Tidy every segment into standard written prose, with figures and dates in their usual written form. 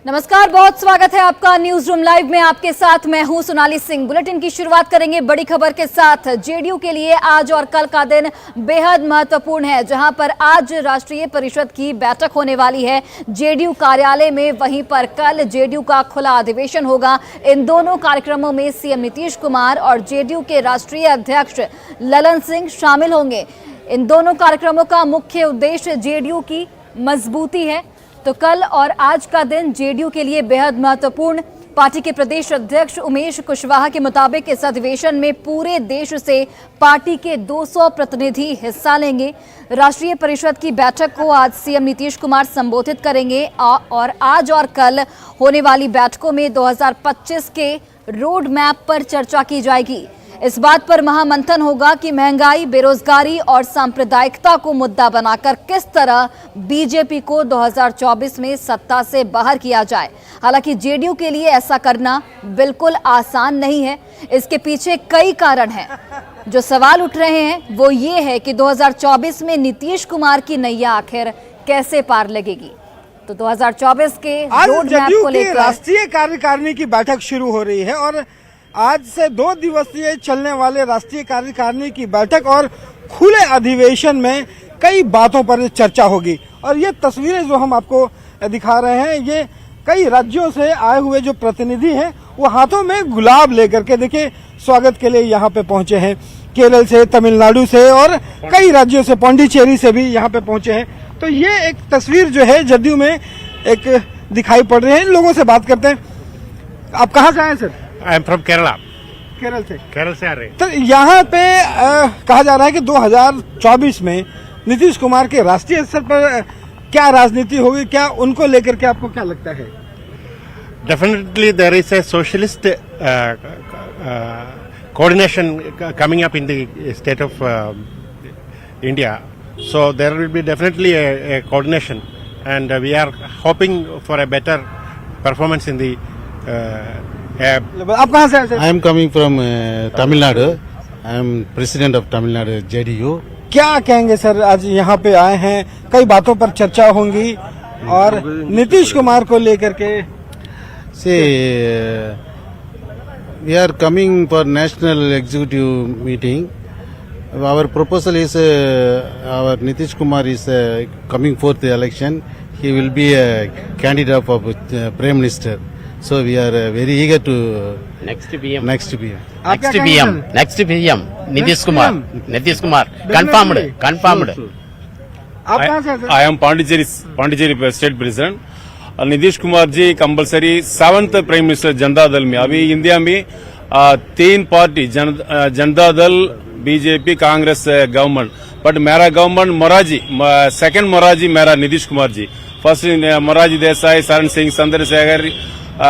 नमस्कार, बहुत स्वागत है आपका न्यूज रूम लाइव में। आपके साथ मैं हूं सोनाली सिंह। बुलेटिन की शुरुआत करेंगे बड़ी खबर के साथ। जेडीयू के लिए आज और कल का दिन बेहद महत्वपूर्ण है, जहां पर आज राष्ट्रीय परिषद की बैठक होने वाली है जेडीयू कार्यालय में। वहीं पर कल जेडीयू का खुला अधिवेशन होगा। इन दोनों कार्यक्रमों में सीएम नीतीश कुमार और जेडीयू के राष्ट्रीय अध्यक्ष ललन सिंह शामिल होंगे। इन दोनों कार्यक्रमों का मुख्य उद्देश्य जेडीयू की मजबूती है। तो कल और आज का दिन जेडीयू के लिए बेहद महत्वपूर्ण। पार्टी के प्रदेश अध्यक्ष उमेश कुशवाहा के मुताबिक इस अधिवेशन में पूरे देश से पार्टी के 200 प्रतिनिधि हिस्सा लेंगे। राष्ट्रीय परिषद की बैठक को आज सीएम नीतीश कुमार संबोधित करेंगे और आज और कल होने वाली बैठकों में 2025 के रोड मैप पर चर्चा की जाएगी। इस बात पर महामंथन होगा कि महंगाई, बेरोजगारी और सांप्रदायिकता को मुद्दा बनाकर किस तरह बीजेपी को 2024 में सत्ता से बाहर किया जाए। हालांकि जेडीयू के लिए ऐसा करना बिल्कुल आसान नहीं है। इसके पीछे कई कारण हैं। जो सवाल उठ रहे हैं वो ये है कि 2024 में नीतीश कुमार की नैया आखिर कैसे पार लगेगी। तो 2024 के रोड मैप को लेकर राष्ट्रीय कार्यकारिणी की बैठक शुरू हो रही है और आज से 2 दिवसीय चलने वाले राष्ट्रीय कार्यकारिणी की बैठक और खुले अधिवेशन में कई बातों पर चर्चा होगी। और ये तस्वीरें जो हम आपको दिखा रहे हैं, ये कई राज्यों से आए हुए जो प्रतिनिधि हैं वो हाथों में गुलाब लेकर के देखिए स्वागत के लिए यहाँ पे पहुंचे हैं। केरल से, तमिलनाडु से और कई राज्यों से, पौंडीचेरी से भी यहाँ पे पहुंचे हैं। तो ये एक तस्वीर जो है जदयू में एक दिखाई पड़ रही है। इन लोगों से बात करते हैं। आप कहाँ से आए sir? I am from Kerala. Kerala से आ रहे। तो यहाँ पे कहा जा रहा है कि 2024 में नीतीश कुमार के राष्ट्रीय स्तर पर क्या राजनीति होगी, क्या उनको लेकर के आपको क्या लगता है? Definitely there is a socialist coordination coming up in the state of India. So there will be definitely a coordination and we are hoping for a better performance in the आप कहाँ से आए? I am coming from Tamil Nadu. I am president of Tamil Nadu JDU. क्या कहेंगे sir, आज यहाँ पे आए हैं, कई बातों पर चर्चा होंगी और नीतीश कुमार को लेकर के See, we are coming for national executive meeting. Our proposal is our Nitish Kumar is coming for the election. He will be a candidate of Prime Minister. So we are very eager to next PM Nitish Kumar confirmed. आप कहाँ से आए sir? I am Pondicherry State President. Nitish Kumar ji compulsory 7th prime minister Janata Dal में। अभी India में 3 party Janata Dal, BJP, Congress government. But मेरा government Morarji, second Morarji मेरा नीतीश कुमार जी। First Morarji Desai, Sharan Singh, Chandrashekhar,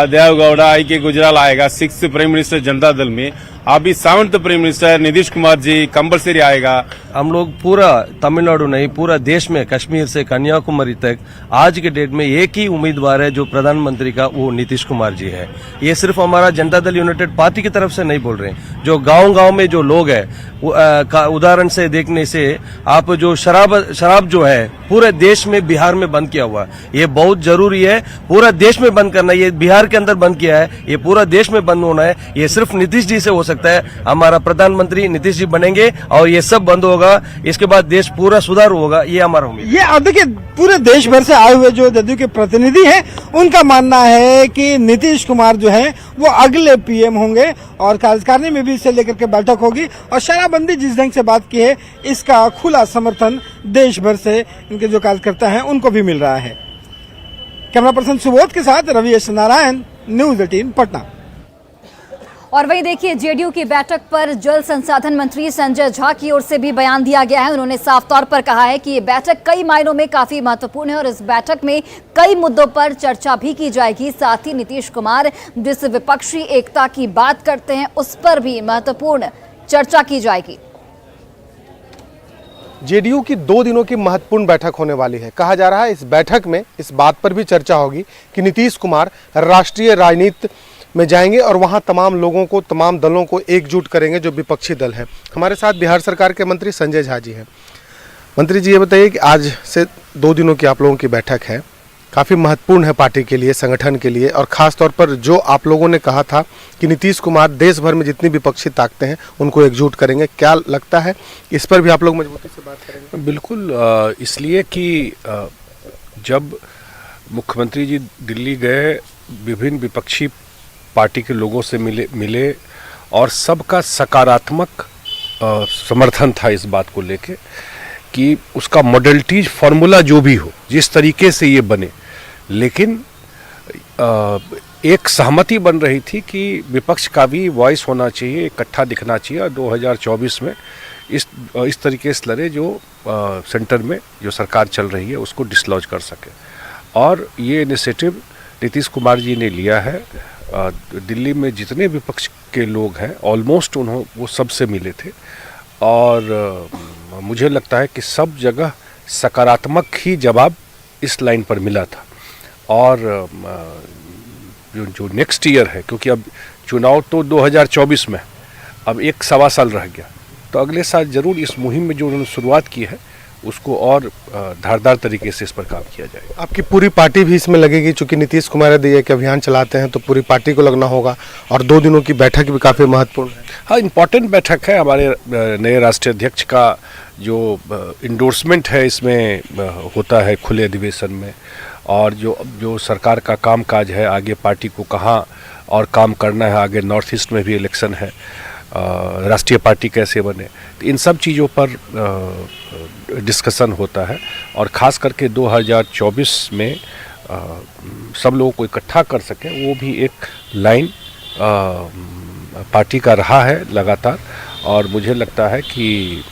Deve Gowda, IK. Gujral आएगा 6th prime minister Janata Dal में। अभी 7th prime minister Nitish Kumar ji compulsory आएगा। हम लोग पूरा तमिलनाडु नहीं, पूरा देश में कश्मीर से कन्याकुमारी तक आज के डेट में एक ही उम्मीदवार है जो प्रधानमंत्री का, वो नीतीश कुमार जी है। ये सिर्फ हमारा जनता दल यूनाइटेड पार्टी की तरफ से नहीं बोल रहे हैं। जो गांव-गांव में जो लोग हैं, उदाहरण से देखने से आप जो शराब जो है पूरे देश में, बिहार में बंद किया हुआ है। ये बहुत जरूरी है पूरा देश में बंद करना। ये बिहार के अंदर बंद किया है, ये पूरा देश में बंद होना है। ये सिर्फ नीतीश जी से हो सकता है। हमारा प्रधानमंत्री नीतीश जी बनेंगे और ये सब बंद होगा। इसके बाद देश पूरा सुधार होगा, ये हमारा उम्मीद। ये अब देखिए पूरे देश भर से आए हुए जो जदयू के प्रतिनिधि हैं, उनका मानना है कि नीतीश कुमार जो है वो अगले पीएम होंगे और कार्यकारिणी में भी इसे लेकर के बैठक होगी। और शराबबंदी जिस ढंग से बात की है, इसका खुला समर्थन देश भर से इनके जो कार्यकर्ता हैं उनको भी मिल रहा है। कैमरा पर्सन सुबोध के साथ रवि एस नारायण, न्यूज 18 पटना। और वहीं देखिए, जेडीयू की बैठक पर जल संसाधन मंत्री संजय झा की ओर से भी बयान दिया गया है। उन्होंने साफ तौर पर कहा है कि ये बैठक कई मायनों में काफी महत्वपूर्ण है और इस बैठक में कई मुद्दों पर चर्चा भी की जाएगी। साथ ही नीतीश कुमार जिस विपक्षी एकता की बात करते हैं, उस पर भी महत्वपूर्ण चर्चा की जाएगी। जेडीयू की 2 दिनों की महत्वपूर्ण बैठक होने वाली है। कहा जा रहा है इस बैठक में इस बात पर भी चर्चा होगी कि नीतीश कुमार राष्ट्रीय राजनीति में जाएंगे और वहां तमाम लोगों को, तमाम दलों को एकजुट करेंगे जो विपक्षी दल है। हमारे साथ बिहार सरकार के मंत्री संजय झा जी हैं। मंत्री जी, ये बताइए कि आज से 2 दिनों की आप लोगों की बैठक है, काफ़ी महत्वपूर्ण है पार्टी के लिए, संगठन के लिए, और ख़ास तौर पर जो आप लोगों ने कहा था कि नीतीश कुमार देश भर में जितनी विपक्षी ताकतें हैं उनको एकजुट करेंगे, क्या लगता है इस पर भी आप लोग मजबूती से बात करेंगे? बिल्कुल, इसलिए कि जब मुख्यमंत्री जी दिल्ली गए, विभिन्न विपक्षी पार्टी के लोगों से मिले और सबका सकारात्मक समर्थन था इस बात को लेके कि उसका मॉडलिटीज फार्मूला जो भी हो, जिस तरीके से ये बने, लेकिन एक सहमति बन रही थी कि विपक्ष का भी वॉइस होना चाहिए, इकट्ठा दिखना चाहिए और 2024 में इस तरीके से लड़े जो सेंटर में जो सरकार चल रही है उसको डिसलॉज कर सके। और ये इनिशिएटिव नीतीश कुमार जी ने लिया है। दिल्ली में जितने विपक्ष के लोग हैं ऑलमोस्ट वो सबसे मिले थे और मुझे लगता है कि सब जगह सकारात्मक ही जवाब इस लाइन पर मिला था। और जो नेक्स्ट ईयर है, क्योंकि अब चुनाव तो 2024 में, अब 1-1.25 साल रह गया, तो अगले साल जरूर इस मुहिम में जो उन्होंने शुरुआत की है उसको और धारदार तरीके से इस पर काम किया जाएगा। आपकी पूरी पार्टी भी इसमें लगेगी, चूंकि नीतीश कुमार यदि एक अभियान चलाते हैं तो पूरी पार्टी को लगना होगा, और 2 दिनों की बैठक भी काफ़ी महत्वपूर्ण है। हाँ, इम्पॉर्टेंट बैठक है। हमारे नए राष्ट्रीय अध्यक्ष का जो इंडोर्समेंट है इसमें होता है खुले अधिवेशन में, और जो सरकार का कामकाज है, आगे पार्टी को कहाँ और काम करना है, आगे नॉर्थ ईस्ट में भी इलेक्शन है, राष्ट्रीय पार्टी कैसे बने, तो इन सब चीज़ों पर डिस्कशन होता है। और ख़ास करके 2024 में सब लोगों को इकट्ठा कर सकें, वो भी एक लाइन पार्टी का रहा है लगातार। और मुझे लगता है कि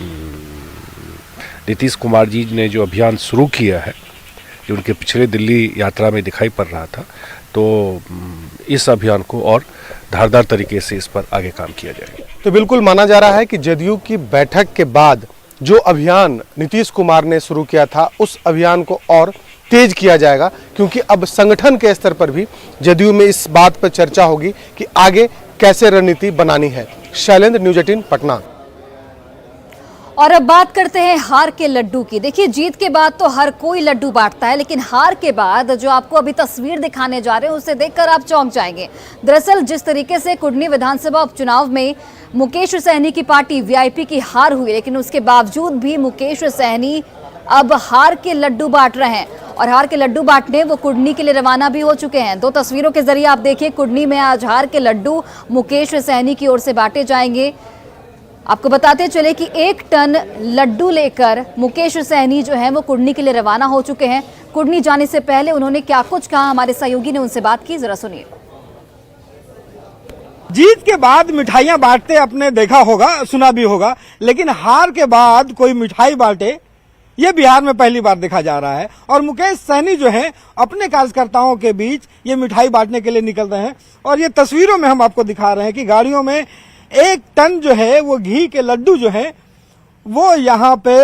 नीतीश कुमार जी ने जो अभियान शुरू किया है, जो उनके पिछले दिल्ली यात्रा में दिखाई पड़ रहा था, तो इस अभियान को और धारदार तरीके से इस पर आगे काम किया जाएगा। तो बिल्कुल माना जा रहा है कि जदयू की बैठक के बाद जो अभियान नीतीश कुमार ने शुरू किया था उस अभियान को और तेज किया जाएगा, क्योंकि अब संगठन के स्तर पर भी जदयू में इस बात पर चर्चा होगी कि आगे कैसे रणनीति बनानी है। शैलेंद्र, न्यूज़ 18 पटना। और अब बात करते हैं हार के लड्डू की। देखिए, जीत के बाद तो हर कोई लड्डू बांटता है, लेकिन हार के बाद जो आपको अभी तस्वीर दिखाने जा रहे हैं उसे देखकर आप चौंक जाएंगे। दरअसल जिस तरीके से कुडनी विधानसभा उपचुनाव में मुकेश सहनी की पार्टी वीआईपी की हार हुई, लेकिन उसके बावजूद भी मुकेश सहनी अब हार के लड्डू बांट रहे हैं, और हार के लड्डू बांटने वो कुडनी के लिए रवाना भी हो चुके हैं। 2 तस्वीरों के जरिए आप देखिए, कुडनी में आज हार के लड्डू मुकेश सहनी की ओर से बांटे जाएंगे। आपको बताते चले कि 1 टन लड्डू लेकर मुकेश सहनी जो है वो कुडनी के लिए रवाना हो चुके हैं। कुडनी जाने से पहले उन्होंने क्या कुछ कहा, हमारे सहयोगी ने उनसे बात की, जरा सुनिए। जीत के बाद मिठाइयां बांटते आपने देखा होगा, सुना भी होगा, लेकिन हार के बाद कोई मिठाई बांटे ये बिहार में पहली बार देखा जा रहा है। और मुकेश सहनी जो है अपने कार्यकर्ताओं के बीच ये मिठाई बांटने के लिए निकल रहे हैं, और ये तस्वीरों में हम आपको दिखा रहे हैं कि गाड़ियों में 1 टन जो है वो घी के लड्डू जो है वो यहाँ पे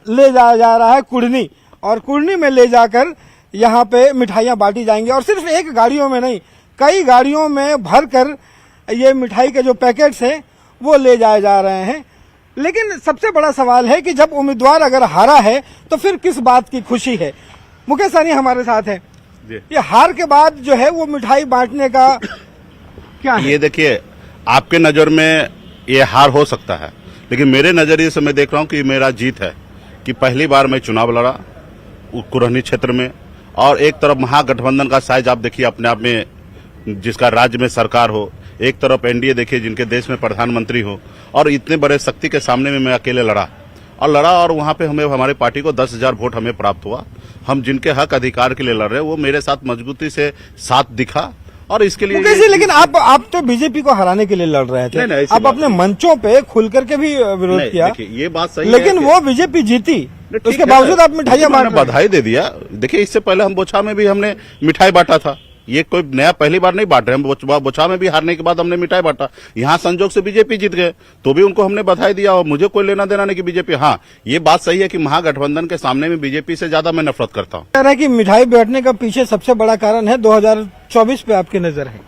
ले जाया जा रहा है कुडनी, और कुडनी में ले जाकर यहाँ पे मिठाइयाँ बांटी जाएंगी। और सिर्फ एक गाड़ियों में नहीं, कई गाड़ियों में भरकर ये मिठाई के जो पैकेट्स हैं वो ले जाए जा रहे हैं। लेकिन सबसे बड़ा सवाल है कि जब उम्मीदवार अगर हारा है तो फिर किस बात की खुशी है। मुकेश सहनी हमारे साथ है, ये हार के बाद जो है वो मिठाई बांटने का क्या है? ये देखिए, आपके नज़र में ये हार हो सकता है, लेकिन मेरे नज़रिए से मैं देख रहा हूँ कि मेरा जीत है कि पहली बार मैं चुनाव लड़ा कुरहनी क्षेत्र में, और एक तरफ महागठबंधन का साइज आप देखिए अपने आप में, जिसका राज्य में सरकार हो, एक तरफ एनडीए देखिए जिनके देश में प्रधानमंत्री हो, और इतने बड़े शक्ति के सामने में मैं अकेले लड़ा और वहाँ पे हमें हमारे पार्टी को 10,000 वोट हमें प्राप्त हुआ। हम जिनके हक अधिकार के लिए लड़ रहे हैं वो मेरे साथ मजबूती से साथ दिखा, और इसके लिए लेकिन आप तो बीजेपी को हराने के लिए लड़ रहे थे। नहीं, आप अपने मंचों पे खुल करके भी विरोध किया, ये बात सही लेकिन है वो बीजेपी जीती, उसके बावजूद आप मिठाइयाँ बांट, बधाई दे दिया। देखिए, इससे पहले हम बोछा में भी हमने मिठाई बांटा था, ये कोई नया पहली बार नहीं बांट रहे हम। बोछा में भी हारने के बाद हमने मिठाई बांटा, यहाँ संजोग से बीजेपी जीत गए तो भी उनको हमने बधाई दिया, और मुझे कोई लेना देना नहीं कि बीजेपी। हाँ, ये बात सही है कि महागठबंधन के सामने में बीजेपी से ज्यादा मैं नफरत करता हूँ। कह रहा है कि मिठाई बांटने का पीछे सबसे बड़ा कारण है 2024 पे आपकी नजर है।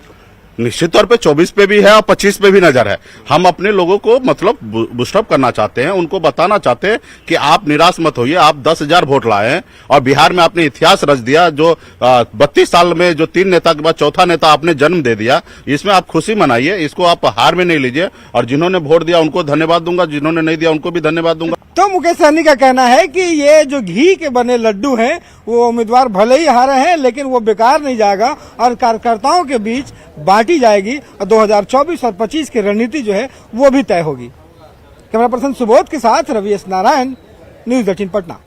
निश्चित तौर पे 24 पे भी है और 25 पे भी नजर है। हम अपने लोगों को मतलब बूस्टअप करना चाहते हैं, उनको बताना चाहते हैं कि आप निराश मत होइए। आप 10,000 वोट लाए हैं और बिहार में आपने इतिहास रच दिया। जो 32 साल में जो 3 नेता के बाद चौथा नेता आपने जन्म दे दिया, इसमें आप खुशी मनाइए, इसको आप हार में नहीं लीजिए। और जिन्होंने वोट दिया उनको धन्यवाद दूंगा, जिन्होंने नहीं दिया उनको भी धन्यवाद दूंगा। तो मुकेश सहनी का कहना है कि ये जो घी के बने लड्डू हैं वो उम्मीदवार भले ही हारे हैं लेकिन वो बेकार नहीं जाएगा और कार्यकर्ताओं के बीच बांटी जाएगी और 2024 और 25 की रणनीति जो है वो भी तय होगी। कैमरा पर्सन सुबोध के साथ रवि एस नारायण, न्यूज 18 पटना।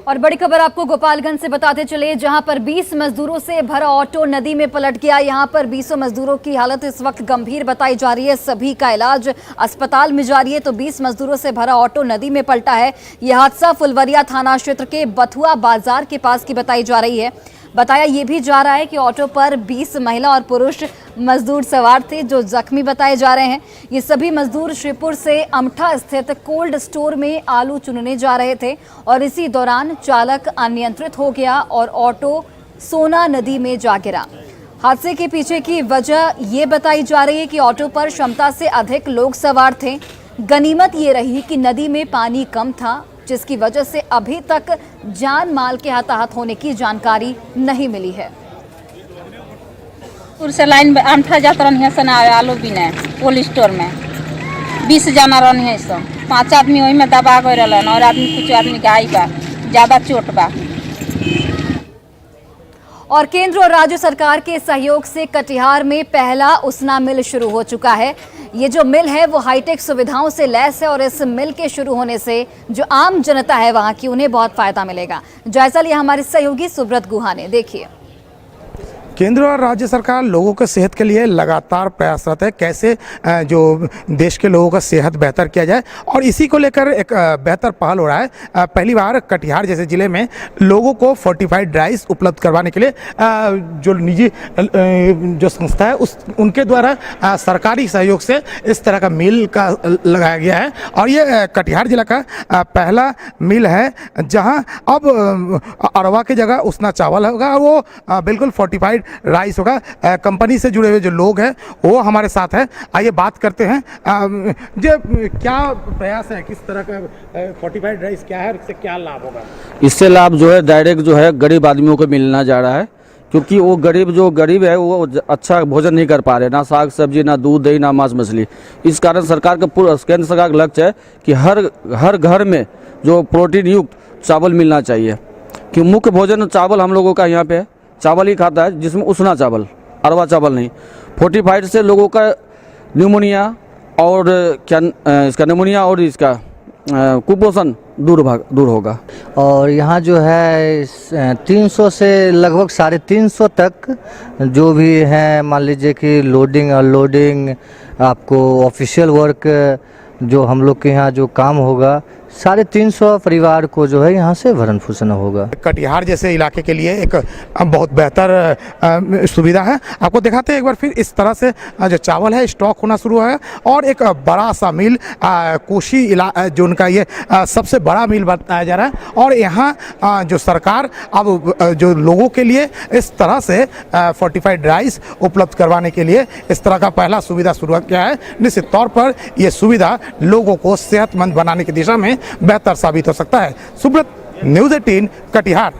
और बड़ी खबर आपको गोपालगंज से बताते चले, जहां पर 20 मजदूरों से भरा ऑटो नदी में पलट गया। यहां पर 20 मजदूरों की हालत इस वक्त गंभीर बताई जा रही है। सभी का इलाज अस्पताल में जारी है। तो 20 मजदूरों से भरा ऑटो नदी में पलटा है। यह हादसा फुलवरिया थाना क्षेत्र के बथुआ बाजार के पास की बताई जा रही है। बताया ये भी जा रहा है कि ऑटो पर 20 महिला और पुरुष मजदूर सवार थे जो जख्मी बताए जा रहे हैं। ये सभी मजदूर श्रीपुर से अमठा स्थित कोल्ड स्टोर में आलू चुनने जा रहे थे और इसी दौरान चालक अनियंत्रित हो गया और ऑटो सोना नदी में जा गिरा। हादसे के पीछे की वजह ये बताई जा रही है कि ऑटो पर क्षमता से अधिक लोग सवार थे। गनीमत ये रही कि नदी में पानी कम था, जिसकी वजह से अभी तक जान माल के हताहत होने की जानकारी नहीं मिली है। से लाइन अंठा जात रही से ना आलू बिने कोल्ड स्टोर में 20 जना रही है। सब 5 आदमी वही में दबा गए रहन और आदमी कुछ आदमी गाय बा, ज्यादा चोट बा। और केंद्र और राज्य सरकार के सहयोग से कटिहार में पहला उसना मिल शुरू हो चुका है। ये जो मिल है वो हाईटेक सुविधाओं से लैस है और इस मिल के शुरू होने से जो आम जनता है वहां की उन्हें बहुत फायदा मिलेगा। जायजा लिया हमारे सहयोगी सुब्रत गुहा ने, देखिए। केंद्र और राज्य सरकार लोगों के सेहत के लिए लगातार प्रयासरत है, कैसे जो देश के लोगों का सेहत बेहतर किया जाए और इसी को लेकर एक बेहतर पहल हो रहा है। पहली बार कटिहार जैसे ज़िले में लोगों को फोर्टिफाइड राइस उपलब्ध करवाने के लिए जो निजी जो संस्था है उनके द्वारा सरकारी सहयोग से इस तरह का मिल का लगाया गया है। और ये कटिहार जिला का पहला मिल है जहां अब अरवा की जगह उसना चावल होगा, वो बिल्कुल फोर्टिफाइड राइस होगा। कंपनी से जुड़े हुए जो लोग हैं वो हमारे साथ हैं, आइए बात करते हैं। जो क्या प्रयास है, किस तरह का फोर्टिफाइड राइस क्या है और इससे क्या लाभ होगा? इससे लाभ जो है डायरेक्ट जो है गरीब आदमियों को मिलना जा रहा है, क्योंकि वो गरीब है वो अच्छा भोजन नहीं कर पा रहे, ना साग सब्जी, ना दूध दही, ना मांस मछली। इस कारण सरकार का पूरा केंद्र सरकार का लक्ष्य है कि हर घर में जो प्रोटीन युक्त चावल मिलना चाहिए। कि मुख्य भोजन चावल हम लोगों का यहाँ पे है, चावल ही खाता है, जिसमें उसना चावल, अरवा चावल नहीं। फोर्टिफाइड से लोगों का न्यूमोनिया और इसका न्यूमोनिया और इसका कुपोषण दूर होगा। और यहाँ जो है 300 से लगभग 350 तक जो भी हैं, मान लीजिए कि लोडिंग अनलोडिंग, आपको ऑफिशियल वर्क जो हम लोग के यहाँ जो काम होगा, 350 परिवार को जो है यहाँ से भरण पोषण होगा। कटिहार जैसे इलाके के लिए एक बहुत बेहतर सुविधा है। आपको दिखाते हैं एक बार फिर इस तरह से जो चावल है स्टॉक होना शुरू है और एक बड़ा सा मिल कोशी जो उनका ये सबसे बड़ा मिल बताया जा रहा है। और यहाँ जो सरकार अब जो लोगों के लिए इस तरह से फोर्टिफाइड राइस उपलब्ध करवाने के लिए इस तरह का पहला सुविधा शुरू किया है। निश्चित तौर पर यह सुविधा लोगों को सेहतमंद बनाने की दिशा में बेहतर साबित हो सकता है। सुब्रत, न्यूज़ 18 कटिहार।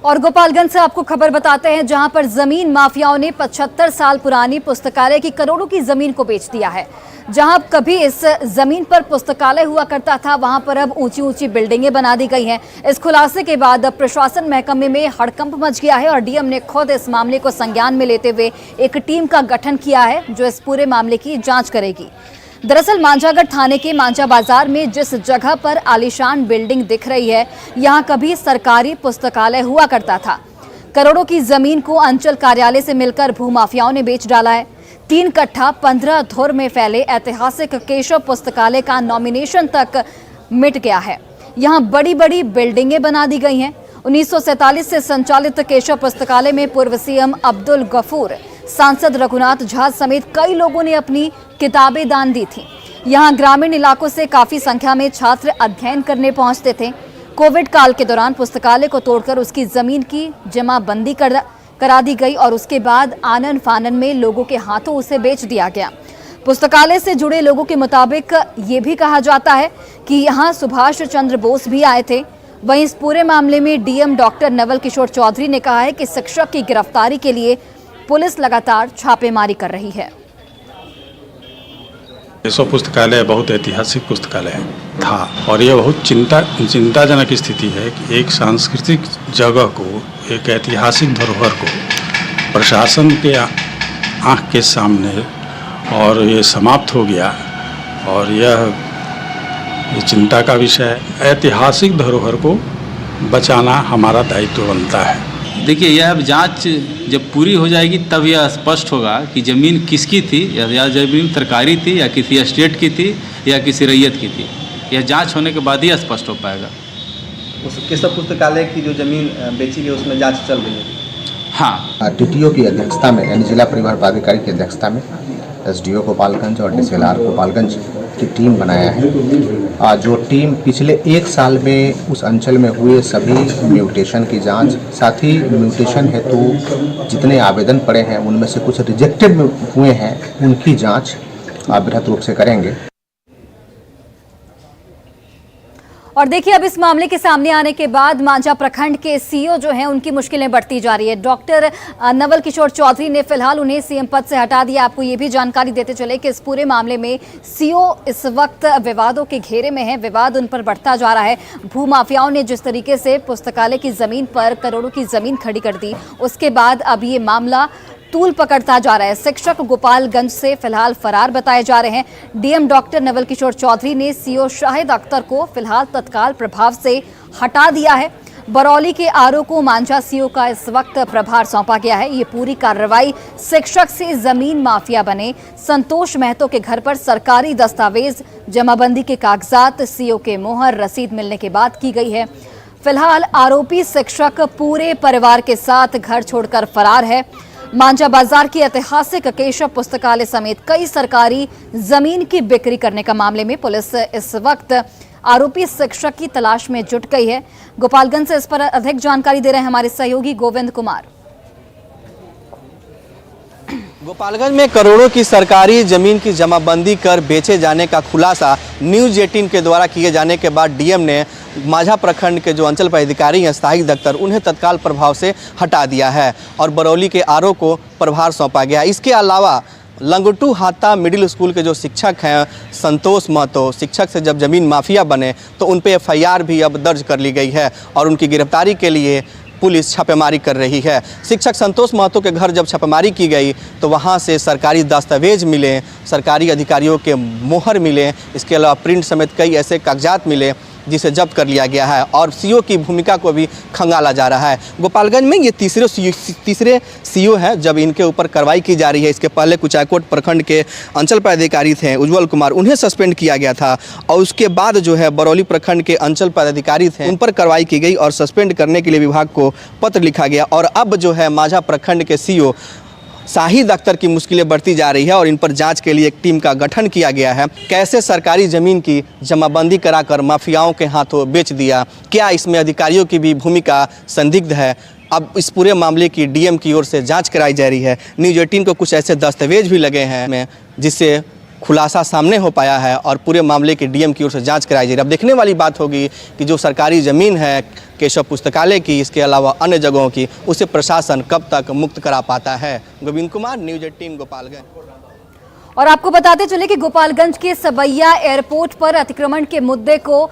और गोपालगंज से आपको खबर बताते हैं, जहां पर जमीन माफियाओं ने 75 साल पुरानी पुस्तकालय की करोड़ों की जमीन को बेच दिया है। जहां कभी इस जमीन पर पुस्तकालय हुआ करता था, वहां पर अब ऊंची ऊंची बिल्डिंगें बना दी गई हैं। इस खुलासे के बाद अब प्रशासन महकमे में हड़कंप मच गया है और डीएम ने खुद इस मामले को संज्ञान में लेते हुए एक टीम का गठन किया है जो इस पूरे मामले की जांच करेगी। दरअसल मांझागढ़ थाने के मांझा बाजार में जिस जगह पर आलीशान बिल्डिंग दिख रही है, यहां कभी सरकारी पुस्तकालय हुआ करता था। करोड़ों की जमीन को अंचल कार्यालय से मिलकर भूमाफियाओं ने बेच डाला है। 3 कट्ठा 15 धुर में फैले ऐतिहासिक केशव पुस्तकालय का नॉमिनेशन तक मिट गया है। यहाँ बड़ी बड़ी बिल्डिंगें बना दी गई हैं। 1947 से संचालित केशव पुस्तकालय में पूर्व सीएम अब्दुल गफूर, सांसद रघुनाथ झा समेत कई लोगों ने अपनी किताबें दान दी थी। यहाँ ग्रामीण इलाकों से काफी संख्या में छात्र अध्ययन करने पहुंचते थे। कोविड काल के दौरान पुस्तकालय को तोड़कर उसकी जमीन की जमाबंदी करा दी गई और उसके बाद आनन फानन में लोगों के हाथों उसे बेच दिया गया। पुस्तकालय से जुड़े लोगों के मुताबिक ये भी कहा जाता है कि यहाँ सुभाष चंद्र बोस भी आए थे। वहीं इस पूरे मामले में डीएम डॉक्टर नवल किशोर चौधरी ने कहा है कि शिक्षक की गिरफ्तारी के लिए पुलिस लगातार छापेमारी कर रही है। केशव पुस्तकालय बहुत ऐतिहासिक पुस्तकालय था और यह बहुत चिंताजनक स्थिति है कि एक सांस्कृतिक जगह को, एक ऐतिहासिक धरोहर को प्रशासन के आंख के सामने और ये समाप्त हो गया और यह चिंता का विषय है। ऐतिहासिक धरोहर को बचाना हमारा दायित्व बनता है। देखिए, यह अब जांच जब पूरी हो जाएगी तब यह स्पष्ट होगा कि ज़मीन किसकी थी, या ज़मीन सरकारी थी या किसी एस्टेट की थी या किसी रैयत की थी। यह जांच होने के बाद ही स्पष्ट हो पाएगा। उस केशव पुस्तकालय की जो ज़मीन बेची गई उसमें जांच चल रही है। हाँ, टीटीओ की अध्यक्षता में यानी जिला परिवहन पदाधिकारी की अध्यक्षता में एसडीओ गोपालगंज और डीसीएलआर गोपालगंज की टीम बनाया है। जो टीम पिछले 1 साल में उस अंचल में हुए सभी म्यूटेशन की जांच, साथ ही म्यूटेशन हेतु जितने आवेदन पड़े हैं उनमें से कुछ रिजेक्टेड हुए हैं उनकी जांच बृहद रूप से करेंगे। और देखिए, अब इस मामले के सामने आने के बाद मांझा प्रखंड के सीईओ जो हैं उनकी मुश्किलें बढ़ती जा रही है। डॉक्टर नवल किशोर चौधरी ने फिलहाल उन्हें सीएम पद से हटा दिया। आपको ये भी जानकारी देते चले कि इस पूरे मामले में सीईओ इस वक्त विवादों के घेरे में है। विवाद उन पर बढ़ता जा रहा है। भूमाफियाओं ने जिस तरीके से पुस्तकालय की जमीन पर करोड़ों की जमीन खड़ी कर दी, उसके बाद अब ये मामला तूल पकड़ता जा रहा है। शिक्षक गोपालगंज से फिलहाल फरार बताए जा रहे हैं। डीएम डॉक्टर नवल किशोर चौधरी ने सीईओ शाहिद अख्तर को फिलहाल तत्काल प्रभाव से हटा दिया है। बरौली के आरओ को मांझा सीईओ का इस वक्त प्रभार सौंपा गया है। ये पूरी कार्रवाई शिक्षक से जमीन माफिया बने संतोष महतो के घर पर सरकारी दस्तावेज, जमाबंदी के कागजात, सीईओ के मोहर रसीद मिलने के बाद की गई है। फिलहाल आरोपी शिक्षक पूरे परिवार के साथ घर छोड़कर फरार है। मांझा बाजार की ऐतिहासिक केशव पुस्तकालय समेत कई सरकारी जमीन की बिक्री करने का मामले में पुलिस इस वक्त आरोपी शिक्षक की तलाश में जुट गई है। गोपालगंज से इस पर अधिक जानकारी दे रहे हैं हमारे सहयोगी गोविंद कुमार। गोपालगंज में करोड़ों की सरकारी जमीन की जमाबंदी कर बेचे जाने का खुलासा न्यूज़ 18 के द्वारा किए जाने के बाद डीएम ने मांझा प्रखंड के जो अंचल पदाधिकारी हैं शाहिद अख्तर, उन्हें तत्काल प्रभाव से हटा दिया है और बरौली के आरओ को प्रभार सौंपा गया। इसके अलावा लंगोटू हाता मिडिल स्कूल के जो शिक्षक हैं संतोष महतो, शिक्षक से जब जमीन माफिया बने तो उन पे एफआईआर भी अब दर्ज कर ली गई है और उनकी गिरफ्तारी के लिए पुलिस छापेमारी कर रही है। शिक्षक संतोष महतो के घर जब छापेमारी की गई तो वहां से सरकारी दस्तावेज मिले, सरकारी अधिकारियों के मोहर मिले, इसके अलावा प्रिंट समेत कई ऐसे कागजात मिले जिसे जब्त कर लिया गया है और सीईओ की भूमिका को भी खंगाला जा रहा है। गोपालगंज में ये तीसरे सीईओ हैं जब इनके ऊपर कार्रवाई की जा रही है। इसके पहले कुचायकोट प्रखंड के अंचल पदाधिकारी थे उज्जवल कुमार, उन्हें सस्पेंड किया गया था और उसके बाद जो है बरौली प्रखंड के अंचल पदाधिकारी थे उन पर कार्रवाई की गई और सस्पेंड करने के लिए विभाग को पत्र लिखा गया और अब जो है मांझा प्रखंड के सीईओ शाहिद अख्तर की मुश्किलें बढ़ती जा रही है और इन पर जांच के लिए एक टीम का गठन किया गया है। कैसे सरकारी जमीन की जमाबंदी कराकर माफियाओं के हाथों बेच दिया, क्या इसमें अधिकारियों की भी भूमिका संदिग्ध है? अब इस पूरे मामले की डीएम की ओर से जांच कराई जा रही है। न्यूज़ 18 को कुछ ऐसे दस्तावेज भी लगे हैं जिससे खुलासा सामने हो पाया है और पूरे मामले की डीएम की ओर से जांच कराई जा रही है। अब देखने वाली बात होगी कि जो सरकारी ज़मीन है केशव पुस्तकालय की, इसके अलावा अन्य जगहों की, उसे प्रशासन कब तक मुक्त करा पाता है। गोविंद कुमार, न्यूज़ 18 गोपालगंज। और आपको बताते चले कि गोपालगंज के सबैया एयरपोर्ट पर अतिक्रमण के मुद्दे को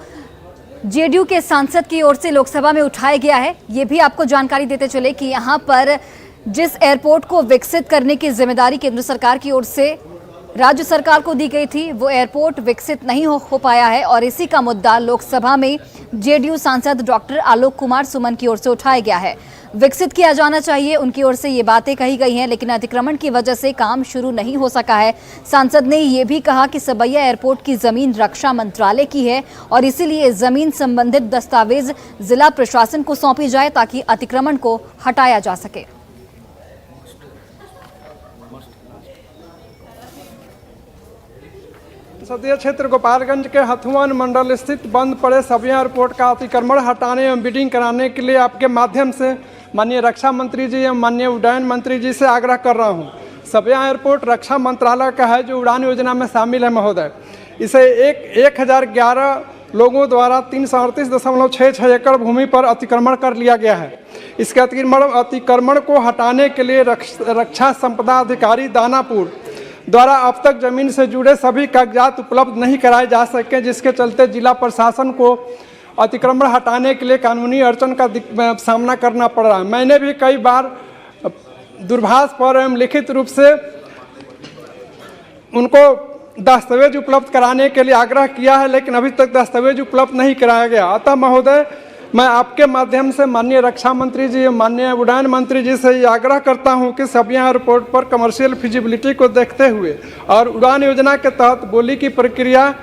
जेडीयू के सांसद की ओर से लोकसभा में उठाया गया है। ये भी आपको जानकारी देते चले कि यहाँ पर जिस एयरपोर्ट को विकसित करने की जिम्मेदारी केंद्र सरकार की ओर से राज्य सरकार को दी गई थी, वो एयरपोर्ट विकसित नहीं हो पाया है और इसी का मुद्दा लोकसभा में जेडीयू सांसद डॉक्टर आलोक कुमार सुमन की ओर से उठाया गया है। विकसित किया जाना चाहिए, उनकी ओर से ये बातें कही गई हैं, लेकिन अतिक्रमण की वजह से काम शुरू नहीं हो सका है। सांसद ने ये भी कहा कि सबैया एयरपोर्ट की जमीन रक्षा मंत्रालय की है और इसीलिए जमीन संबंधित दस्तावेज जिला प्रशासन को सौंपी जाए ताकि अतिक्रमण को हटाया जा सके। संसदीय क्षेत्र गोपालगंज के हथुआन मंडल स्थित बंद पड़े सबैया एयरपोर्ट का अतिक्रमण हटाने एवं बिडिंग कराने के लिए आपके माध्यम से माननीय रक्षा मंत्री जी एवं माननीय उड्डयन मंत्री जी से आग्रह कर रहा हूँ। सबिया एयरपोर्ट रक्षा मंत्रालय का है जो उड़ान योजना में शामिल है महोदय। इसे 1011 लोगों द्वारा 338.66 एकड़ भूमि पर अतिक्रमण कर लिया गया है। इसके अतिक्रमण को हटाने के लिए रक्षा संपदा अधिकारी दानापुर द्वारा अब तक जमीन से जुड़े सभी कागजात उपलब्ध नहीं कराए जा सके, जिसके चलते जिला प्रशासन को अतिक्रमण हटाने के लिए कानूनी अड़चन का सामना करना पड़ रहा है। मैंने भी कई बार दूरभाष पर एवं लिखित रूप से उनको दस्तावेज उपलब्ध कराने के लिए आग्रह किया है, लेकिन अभी तक दस्तावेज उपलब्ध नहीं कराया गया। अतः महोदय, मैं आपके माध्यम से माननीय रक्षा मंत्री जी, माननीय उड्डयन मंत्री जी से ये आग्रह करता हूं कि सबिया एयरपोर्ट पर कमर्शियल फिजिबिलिटी को देखते हुए और उड़ान योजना के तहत बोली की प्रक्रिया,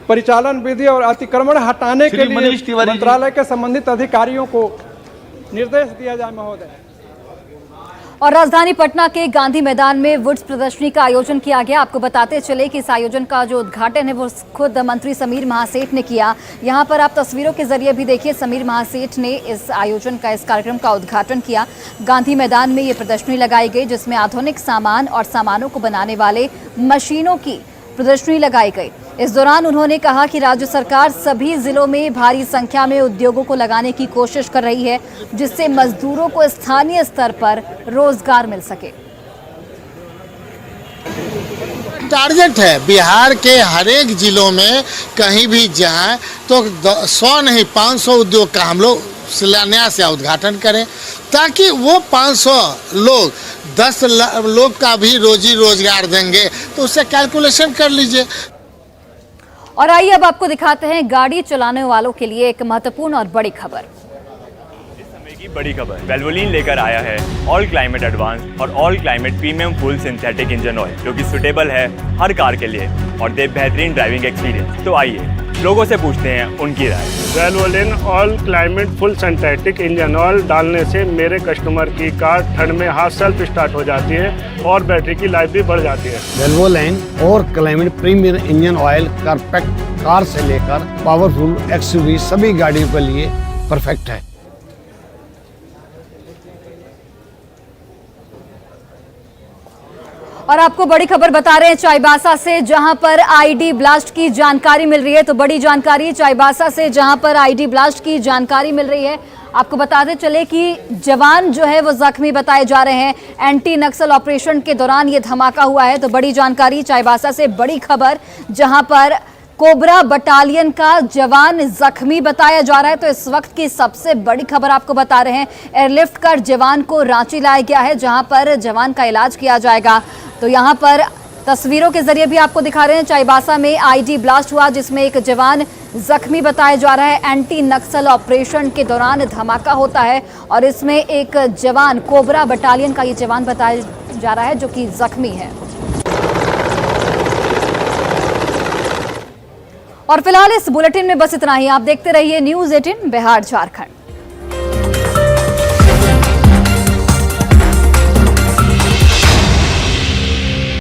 परिचालन विधि और अतिक्रमण हटाने के लिए मंत्रालय के संबंधित अधिकारियों को निर्देश दिया जाए महोदय। और राजधानी पटना के गांधी मैदान में वुड्स प्रदर्शनी का आयोजन किया गया। आपको बताते चले कि इस आयोजन का जो उद्घाटन है वो खुद मंत्री समीर महासेठ ने किया। यहां पर आप तस्वीरों के जरिए भी देखिए, समीर महासेठ ने इस आयोजन का, इस कार्यक्रम का उद्घाटन किया। गांधी मैदान में ये प्रदर्शनी लगाई गई जिसमें आधुनिक सामान और सामानों को बनाने वाले मशीनों की प्रदर्शनी लगाई गई। इस दौरान उन्होंने कहा कि राज्य सरकार सभी जिलों में भारी संख्या में उद्योगों को लगाने की कोशिश कर रही है, जिससे मजदूरों को स्थानीय स्तर पर रोजगार मिल सके। टारगेट है बिहार के हर एक जिलों में कहीं भी जाएं तो 100 नहीं 500 उद्योग का हम लोग शिलान्यास या उद्घाटन करें, ताकि वो 500 लोग 10 लोग का भी रोजी रोजगार देंगे। तो उससे कैलकुलेशन कर लीजिए। और आइए अब आपको दिखाते हैं गाड़ी चलाने वालों के लिए एक महत्वपूर्ण और बड़ी खबर। इस समय की बड़ी खबर, वेल्वोलिन लेकर आया है ऑल क्लाइमेट एडवांस और all climate premium full synthetic engine oil, जो कि सुटेबल है हर कार के लिए और दे बेहतरीन ड्राइविंग एक्सपीरियंस। तो आइए लोगों से पूछते हैं उनकी राय। Valvoline all climate full synthetic engine oil डालने से मेरे कस्टमर की कार ठंड में हाथ सेल्फ स्टार्ट हो जाती है और बैटरी की लाइफ भी बढ़ जाती है। वेल्वोलिन और climate premium engine oil perfect car से लेकर पावरफुल एक्सयूवी सभी गाड़ियों के लिए परफेक्ट है। और आपको बड़ी खबर बता रहे हैं चाईबासा से, जहां पर आईडी ब्लास्ट की जानकारी मिल रही है। तो बड़ी जानकारी चाईबासा से, जहां पर आईडी ब्लास्ट की जानकारी मिल रही है। आपको बताते चले कि जवान जो है वो जख्मी बताए जा रहे हैं। एंटी नक्सल ऑपरेशन के दौरान ये धमाका हुआ है। तो बड़ी जानकारी चाईबासा से, बड़ी खबर, जहां पर कोबरा बटालियन का जवान जख्मी बताया जा रहा है। तो इस वक्त की सबसे बड़ी खबर आपको बता रहे हैं, एयरलिफ्ट कर जवान को रांची लाया गया है, जहां पर जवान का इलाज किया जाएगा। तो यहां पर तस्वीरों के जरिए भी आपको दिखा रहे हैं, चाईबासा में आईडी ब्लास्ट हुआ जिसमें एक जवान जख्मी बताया जा रहा है। एंटी नक्सल ऑपरेशन के दौरान धमाका होता है और इसमें एक जवान, कोबरा बटालियन का ये जवान बताया जा रहा है जो कि जख्मी है। और फिलहाल इस बुलेटिन में बस इतना ही। आप देखते रहिए न्यूज़ 18 बिहार झारखंड।